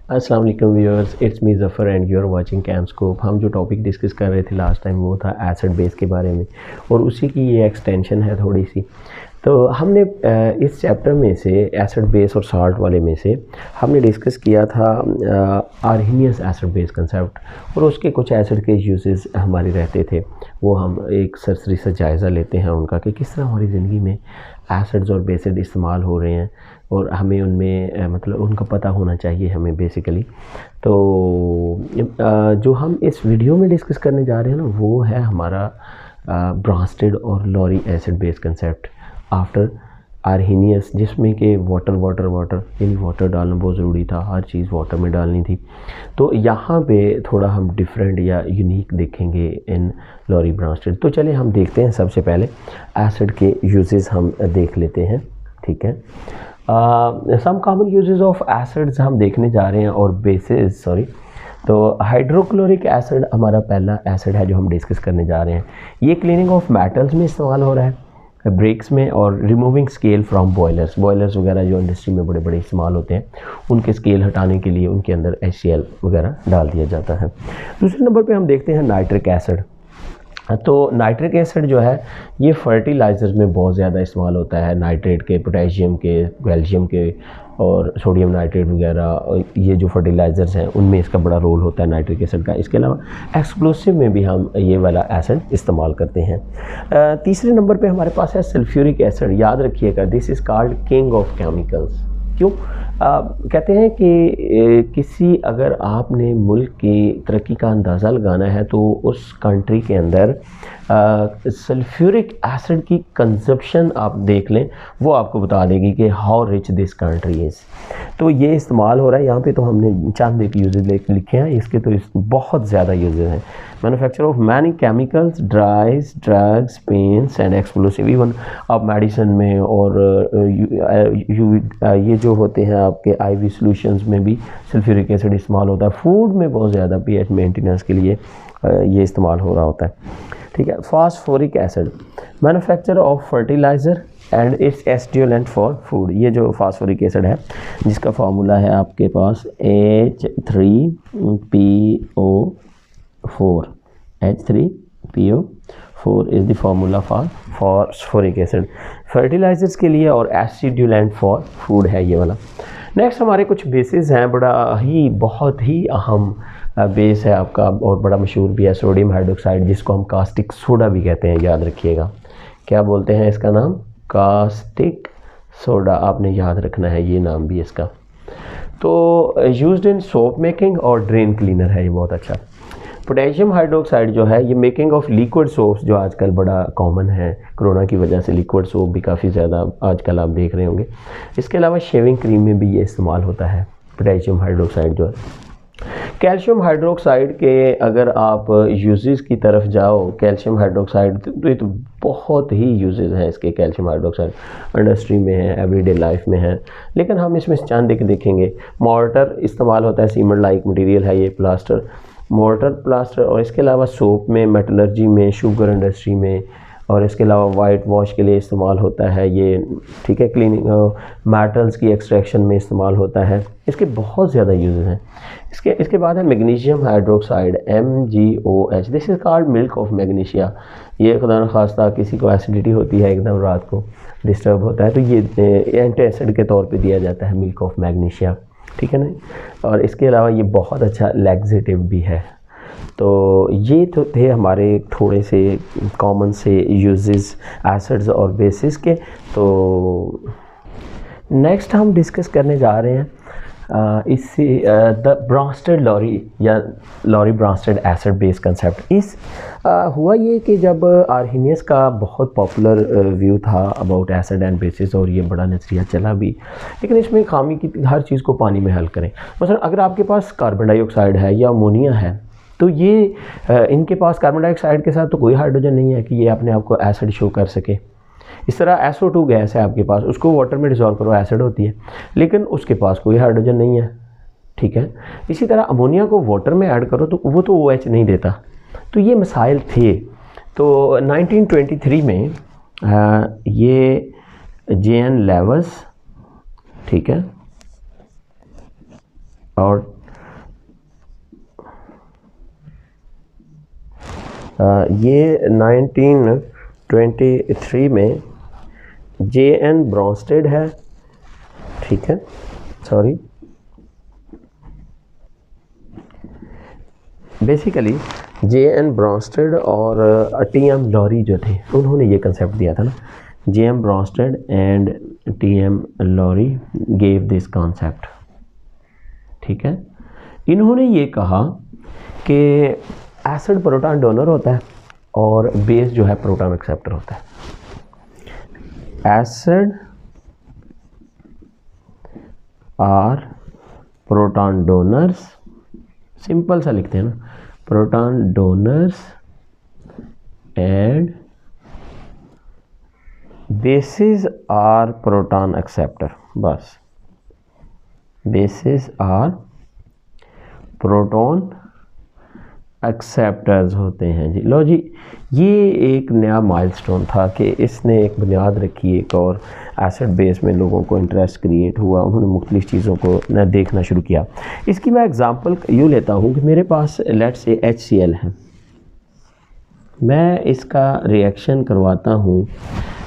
अस्सलाम वालेकुम viewers, it's me Zafar and you are watching Camscope. हम जो टॉपिक डिस्कस कर रहे थे लास्ट टाइम वो था एसिड बेस के बारे में, और उसी की ये एक्सटेंशन है थोड़ी सी। तो हमने इस चैप्टर में से एसिड बेस और साल्ट वाले में से हमने डिस्कस किया था आर्हीनियस एसिड बेस कंसेप्ट, और उसके कुछ एसिड के यूजेस हमारे रहते थे। वो हम एक सरसरी सा जायज़ा लेते हैं उनका कि किस तरह हमारी ज़िंदगी में एसिड्स और बेसिड इस्तेमाल हो रहे हैं, और हमें उनमें मतलब उनका पता होना चाहिए हमें बेसिकली। तो जो हम इस वीडियो में डिस्कस करने जा रहे हैं ना, वो है हमारा ब्रांस्टेड और Lowry acid base concept after Arrhenius, जिसमें कि वाटर यानी वाटर डालना बहुत ज़रूरी था, हर चीज़ वाटर में डालनी थी। तो यहाँ पे थोड़ा हम डिफरेंट या यूनिक देखेंगे इन लॉरी ब्रांस्टेड। तो चलिए हम देखते हैं। सबसे पहले एसिड के यूजेस हम देख लेते हैं, ठीक है। Some common uses of acids हम देखने जा रहे हैं, और बेसिस तो हाइड्रोक्लोरिक एसिड हमारा पहला एसिड है जो हम डिस्कस करने जा रहे हैं। ये क्लीनिंग ऑफ मेटल्स में इस्तेमाल हो रहा है, ब्रेक्स में, और रिमूविंग स्केल फ्रॉम बॉयलर्स वगैरह जो इंडस्ट्री में बड़े बड़े इस्तेमाल होते हैं, उनके स्केल हटाने के लिए उनके अंदर HCl वगैरह डाल दिया जाता है। दूसरे नंबर पे हम देखते हैं नाइट्रिक एसिड। तो नाइट्रिक एसिड जो है ये फर्टिलाइज़र्स में बहुत ज़्यादा इस्तेमाल होता है, नाइट्रेट के, पोटेशियम के, कैल्शियम के और सोडियम नाइट्रेट वगैरह, ये जो फर्टिलाइज़र्स हैं उनमें इसका बड़ा रोल होता है नाइट्रिक एसिड का। इसके अलावा एक्सप्लोसिव में भी हम ये वाला एसिड इस्तेमाल करते हैं। तीसरे नंबर पे हमारे पास है सल्फ्यूरिक एसिड। याद रखिएगा, this is called king of chemicals. क्यों? कहते हैं कि किसी अगर आपने मुल्क की तरक्की का अंदाज़ा लगाना है तो उस कंट्री के अंदर सल्फ्यूरिक एसिड की कंजप्शन आप देख लें, वो आपको बता देगी कि how rich this country is. तो ये इस्तेमाल हो रहा है यहाँ पे। तो हमने चंद एक यूजेस लिखे हैं, इसके तो बहुत ज़्यादा यूजेस हैं। Manufacture of many chemicals, ड्राइज, drugs, paints and explosive. Even आप मेडिसिन में और ये जो होते हैं आपके IV सॉल्यूशंस में भी सल्फ्यूरिक एसिड इस्तेमाल होता है। फूड में बहुत ज़्यादा pH मेंटेनेंस के लिए ये इस्तेमाल हो रहा होता है, ठीक है। Phosphoric acid, manufacture of fertiliser and its stimulant for food. ये जो फास्फोरिक एसिड है जिसका फार्मूला है आपके पास H3PO4। H3PO4 is the formula for phosphoric acid, fertilisers के लिए, और एस्टिमुलेंट फॉर फूड है ये वाला। नेक्स्ट हमारे कुछ बेसिस हैं। बहुत ही अहम बेस है आपका, और बड़ा मशहूर भी है, सोडियम हाइड्रोक्साइड, जिसको हम कास्टिक सोडा भी कहते हैं। याद रखिएगा, क्या बोलते हैं इसका नाम? Caustic soda. आपने याद रखना है ये नाम भी इसका। तो यूज्ड इन सोप मेकिंग और ड्रेन क्लीनर है ये, बहुत अच्छा। पोटेशियम हाइड्रोक्साइड जो है ये मेकिंग ऑफ लिक्विड सोप्स, जो आजकल बड़ा कॉमन है, कोरोना की वजह से लिक्विड सोप भी काफ़ी ज़्यादा आजकल आप देख रहे होंगे। इसके अलावा शेविंग क्रीम में भी ये इस्तेमाल होता है पोटेशियम हाइड्रोक्साइड जो है। कैल्शियम हाइड्रोक्साइड के अगर आप यूजेस की तरफ जाओ, कैल्शियम हाइड्रोक्साइड तो बहुत ही यूजेस हैं इसके। कैल्शियम हाइड्रोक्साइड इंडस्ट्री में है, एवरीडे लाइफ में है, लेकिन हम इसमें चंद एक देखेंगे। मॉर्टर इस्तेमाल होता है, सीमेंट लाइक मटेरियल है ये, प्लास्टर, मोर्टर, प्लास्टर, और इसके अलावा सोप में, मेटलर्जी में, शुगर इंडस्ट्री में, और इसके अलावा वाइट वॉश के लिए इस्तेमाल होता है ये, ठीक है। क्लीनिंग मेटल्स की एक्सट्रैक्शन में इस्तेमाल होता है। इसके बहुत ज़्यादा यूजेस हैं। इसके बाद है magnesium hydroxide, MgOH। This is called milk of magnesia. ये खुदा न खास्ता किसी को एसिडिटी होती है, एकदम रात को डिस्टर्ब होता है, तो ये एंटी एसिड के तौर पे दिया जाता है, मिल्क ऑफ मैग्नीशिया, ठीक है ना। और इसके अलावा ये बहुत अच्छा लैक्सेटिव भी है। तो ये तो थे हमारे थोड़े से कॉमन से यूजेस एसिड्स और बेसिस के। तो नेक्स्ट हम डिस्कस करने जा रहे हैं इससे द ब्रांस्टेड लॉरी या लॉरी ब्रांस्टेड एसिड बेस कंसेप्ट। हुआ ये कि जब आर्हीनियस का बहुत पॉपुलर व्यू था अबाउट एसिड एंड बेसिस, और ये बड़ा नज़रिया चला भी, लेकिन इसमें खामी की हर चीज़ को पानी में हल करें। मसलन अगर आपके पास कार्बन डाइऑक्साइड है या अमोनिया है, तो ये इनके पास कार्बन डाइऑक्साइड के साथ तो कोई हाइड्रोजन नहीं है कि ये अपने आप को एसिड शो कर सके। इस तरह SO2 गैस है आपके पास, उसको वाटर में डिसॉल्व करो, एसिड होती है, लेकिन उसके पास कोई हाइड्रोजन नहीं है, ठीक है। इसी तरह अमोनिया को वाटर में ऐड करो तो वो तो OH नहीं देता। तो ये मसाइल थे। तो 1923 में ये JN लेवस, ठीक है, और ये 1923 में J.N. ब्रॉन्स्टेड है, ठीक है, सॉरी, बेसिकली J.N. ब्रॉन्स्टेड और T.M. लॉरी जो थे उन्होंने ये कंसेप्ट दिया था ना, J.M. Bronsted and T.M. Lowry gave this concept, ठीक है। इन्होंने ये कहा कि एसिड प्रोटॉन डोनर होता है और बेस जो है प्रोटॉन एक्सेप्टर होता है। Acid are proton donors, simple सा लिखते हैं ना, proton donors and bases are proton acceptor, बस बेसिस आर प्रोटॉन एक्सेप्टर्स होते हैं जी। लो जी, ये एक नया माइलस्टोन था कि इसने एक बुनियाद रखी एक और एसिड बेस में लोगों को इंटरेस्ट क्रिएट हुआ, उन्होंने मुख्तलिफ चीज़ों को न देखना शुरू किया। इसकी मैं एग्ज़ाम्पल यूँ लेता हूँ कि मेरे पास लेट्स से HCl है, मैं इसका रिएक्शन करवाता हूँ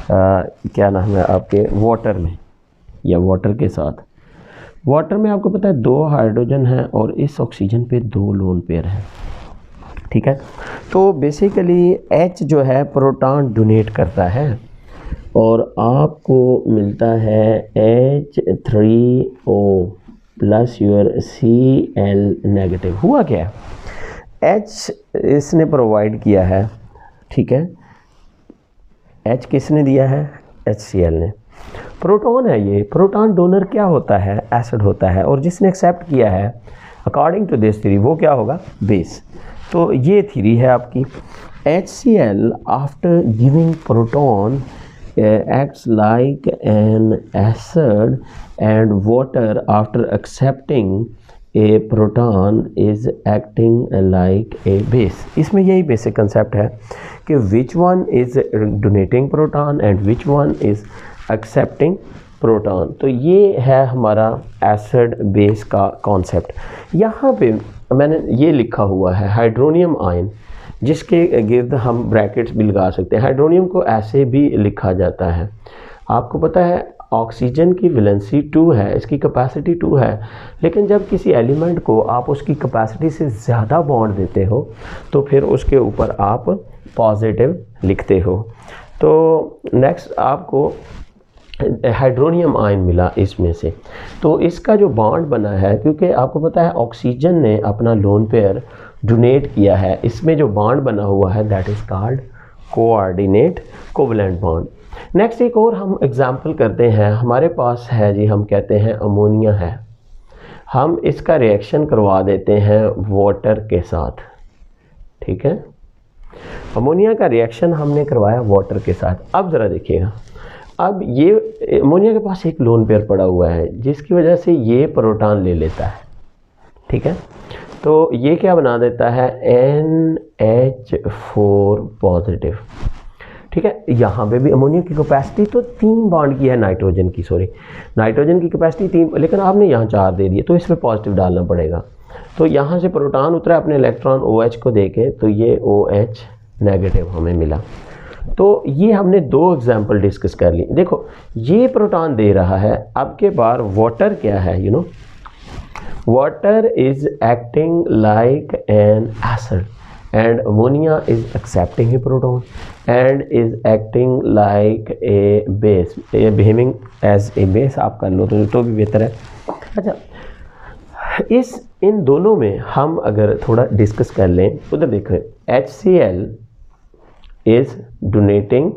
क्या नाम है आपके वाटर में या वाटर के साथ। वाटर में आपको पता है 2 हाइड्रोजन हैं और इस ऑक्सीजन पे 2 लोन पेयर हैं, ठीक है। तो बेसिकली H जो है प्रोटॉन डोनेट करता है और आपको मिलता है H3O plus your Cl negative. हुआ क्या है, H इसने प्रोवाइड किया है, ठीक है, H किसने दिया है, HCl ने। प्रोटॉन है ये, प्रोटॉन डोनर क्या होता है, एसिड होता है, और जिसने एक्सेप्ट किया है अकॉर्डिंग टू दिस थ्योरी वो क्या होगा, बेस। तो ये थ्योरी है आपकी। HCl after giving proton acts like an acid and water after accepting a proton is acting like a base। इसमें यही बेसिक कंसेप्ट है कि which one is donating proton and which one is accepting proton। तो ये है हमारा acid base का concept. यहाँ पे मैंने ये लिखा हुआ है हाइड्रोनियम आयन, जिसके गिर्द हम ब्रैकेट्स भी लगा सकते हैं। हाइड्रोनियम को ऐसे भी लिखा जाता है, आपको पता है ऑक्सीजन की वैलेंसी 2 है, इसकी कैपेसिटी 2 है, लेकिन जब किसी एलिमेंट को आप उसकी कैपेसिटी से ज़्यादा बॉन्ड देते हो तो फिर उसके ऊपर आप पॉजिटिव लिखते हो। तो नेक्स्ट आपको हाइड्रोनियम आयन मिला इसमें से, तो इसका जो बॉन्ड बना है, क्योंकि आपको पता है ऑक्सीजन ने अपना लोन पेयर डोनेट किया है, इसमें जो बॉन्ड बना हुआ है that is called coordinate covalent bond. Next एक और हम एग्जांपल करते हैं, हमारे पास है जी, हम कहते हैं अमोनिया है, हम इसका रिएक्शन करवा देते हैं वाटर के साथ, ठीक है। अमोनिया का रिएक्शन हमने करवाया वाटर के साथ। अब ज़रा देखिएगा, अब ये अमोनिया के पास एक लोन पेयर पड़ा हुआ है जिसकी वजह से ये प्रोटॉन ले लेता है, ठीक है। तो ये क्या बना देता है, NH4 पॉजिटिव, ठीक है। यहाँ पे भी अमोनिया की कैपेसिटी तो 3 बॉन्ड की है, नाइट्रोजन की, सॉरी नाइट्रोजन की कैपेसिटी 3, लेकिन आपने यहाँ 4 दे दिए तो इसमें पॉजिटिव डालना पड़ेगा। तो यहाँ से प्रोटॉन उतरा अपने इलेक्ट्रॉन OH को देके, तो ये OH नेगेटिव हमें मिला। तो ये हमने 2 एग्जाम्पल डिस्कस कर ली। देखो ये प्रोटॉन दे रहा है, अब के बार वाटर क्या है, you know water is acting like an acid and ammonia is accepting a proton and is acting like a base, behaving as a base आप कर लो तो भी बेहतर है। अच्छा, इन दोनों में हम अगर थोड़ा डिस्कस कर लें, उधर देखो HCl is donating,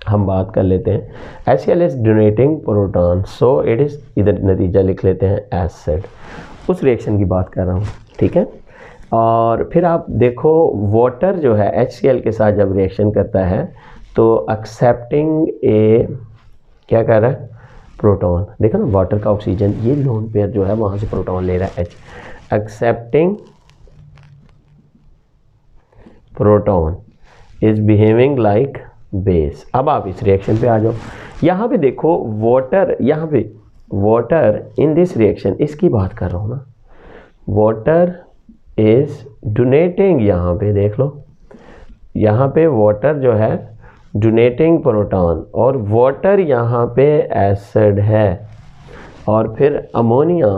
हम बात कर लेते हैं HCl is donating proton, so it is, इधर नतीजा लिख लेते हैं एसिड, उस रिएक्शन की बात कर रहा हूँ, ठीक है। और फिर आप देखो वाटर जो है HCl के साथ जब रिएक्शन करता है तो एक्सेप्टिंग ए क्या कर रहा है, प्रोटॉन। देखो ना वाटर का ऑक्सीजन, ये लोन पेयर जो है वहाँ से प्रोटॉन ले रहा है H, accepting proton is behaving like base. अब आप इस रिएक्शन पे आ जाओ, यहाँ पे देखो वाटर, यहाँ पे वाटर इन दिस रिएक्शन, इसकी बात कर रहा हूँ ना, वाटर इज डोनेटिंग, यहाँ पे देख लो यहाँ पे वाटर जो है डोनेटिंग प्रोटॉन, और वाटर यहाँ पे एसिड है, और फिर ammonia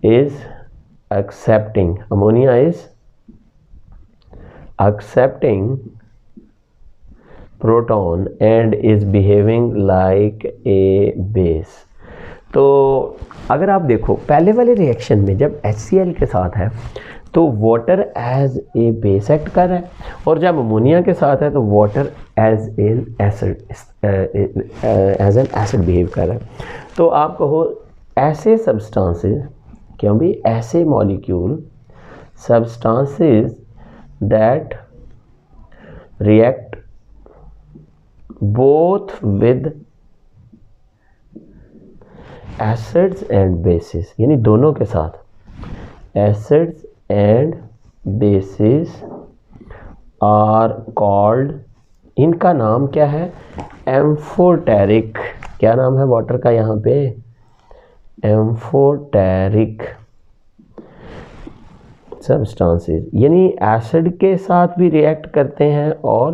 is accepting, ammonia is accepting proton and is behaving like a base। तो अगर आप देखो पहले वाले रिएक्शन में जब HCl के साथ है तो water as a base act कर रहा है, और जब अमोनिया के साथ है तो water as an acid behave कर रहा है। तो आप कहो ऐसे सब्सटेंसेस, क्यों भी ऐसे molecule, substances that react both with acids and bases, यानी दोनों के साथ, acids and bases are called, इनका नाम क्या है, एम्फोटेरिक। क्या नाम है वाटर का यहाँ पे, एम्फोटेरिक सब्सटेंसेस, यानी एसिड के साथ भी रिएक्ट करते हैं और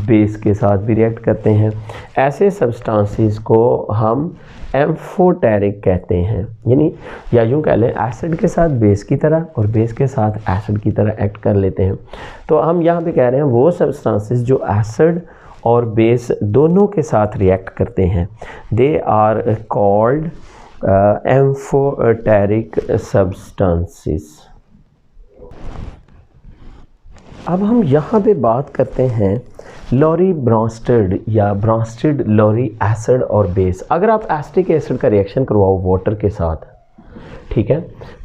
बेस के साथ भी रिएक्ट करते हैं। ऐसे सब्सटेंसेस को हम एम्फोटेरिक कहते हैं, यानी या यूँ कह लें एसिड के साथ बेस की तरह और बेस के साथ एसिड की तरह एक्ट कर लेते हैं। तो हम यहाँ पे कह रहे हैं वो सब्सटेंसेस जो एसिड और बेस दोनों के साथ रिएक्ट करते हैं, they are called amphoteric substances. अब हम यहाँ पे बात करते हैं लॉरी ब्रॉन्स्टेड या ब्रॉन्स्टेड लॉरी एसिड और बेस। अगर आप एसिटिक एसिड का रिएक्शन करवाओ वाटर के साथ, ठीक है,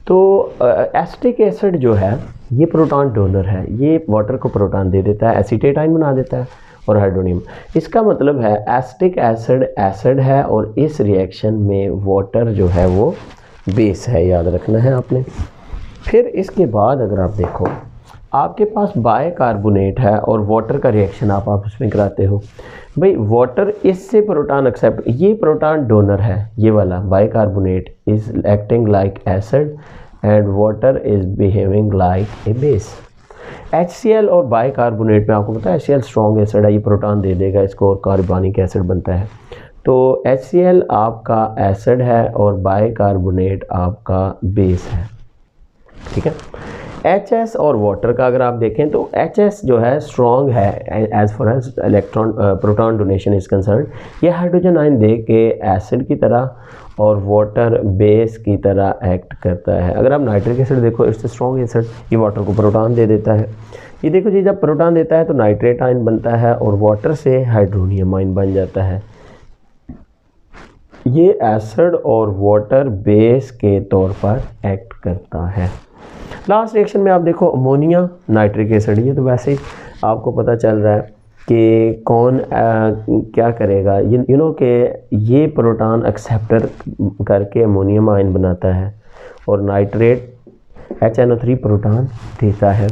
तो एसिटिक एसिड जो है ये प्रोटॉन डोनर है, ये वाटर को प्रोटॉन दे देता है, एसीटेट आयन बना देता है और हाइड्रोनियम। इसका मतलब है एसिटिक एसिड एसिड है और इस रिएक्शन में वाटर जो है वो बेस है, याद रखना है आपने। फिर इसके बाद अगर आप देखो आपके पास बाइकार्बोनेट है और वाटर का रिएक्शन आप आपस में कराते हो, भाई वाटर इससे प्रोटॉन एक्सेप्ट, ये प्रोटॉन डोनर है, ये वाला bicarbonate is acting like acid and water is behaving like a base. HCl और बाइकार्बोनेट में आपको पता है HCl स्ट्रॉन्ग एसिड है, ये प्रोटॉन दे देगा इसको और कार्बनिक एसिड बनता है। तो HCl आपका एसिड है और बाइकार्बोनेट आपका बेस है, ठीक है। HS और वाटर का अगर आप देखें तो HS जो है स्ट्रॉन्ग है as far as electron proton donation is concern, ये हाइड्रोजन आयन दे के एसिड की तरह और वाटर बेस की तरह एक्ट करता है। अगर आप नाइट्रिक एसिड देखो इट्स स्ट्रॉन्ग एसिड, ये वाटर को प्रोटॉन दे देता है। ये देखो जी जब प्रोटॉन देता है तो नाइट्रेट आयन बनता है और वाटर से हाइड्रोनियम आयन बन जाता है। ये एसिड और वाटर बेस के तौर पर एक्ट करता है। लास्ट रिएक्शन में आप देखो अमोनिया नाइट्रिक एसिड, ये तो वैसे ही आपको पता चल रहा है कि कौन क्या करेगा, यू नो कि ये प्रोटॉन एक्सेप्टर करके अमोनियम आयन बनाता है और नाइट्रेट HNO3 प्रोटॉन देता है।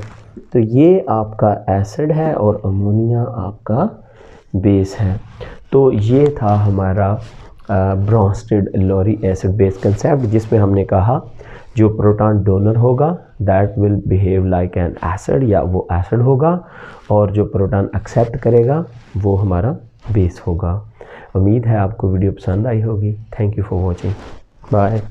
तो ये आपका एसिड है और अमोनिया आपका बेस है। तो ये था हमारा Brønsted Lowry acid base concept, जिसमें हमने कहा जो प्रोटॉन डोनर होगा that will behave like an acid, या वो एसिड होगा, और जो प्रोटॉन एक्सेप्ट करेगा वो हमारा बेस होगा। उम्मीद है आपको वीडियो पसंद आई होगी। Thank you for watching, bye.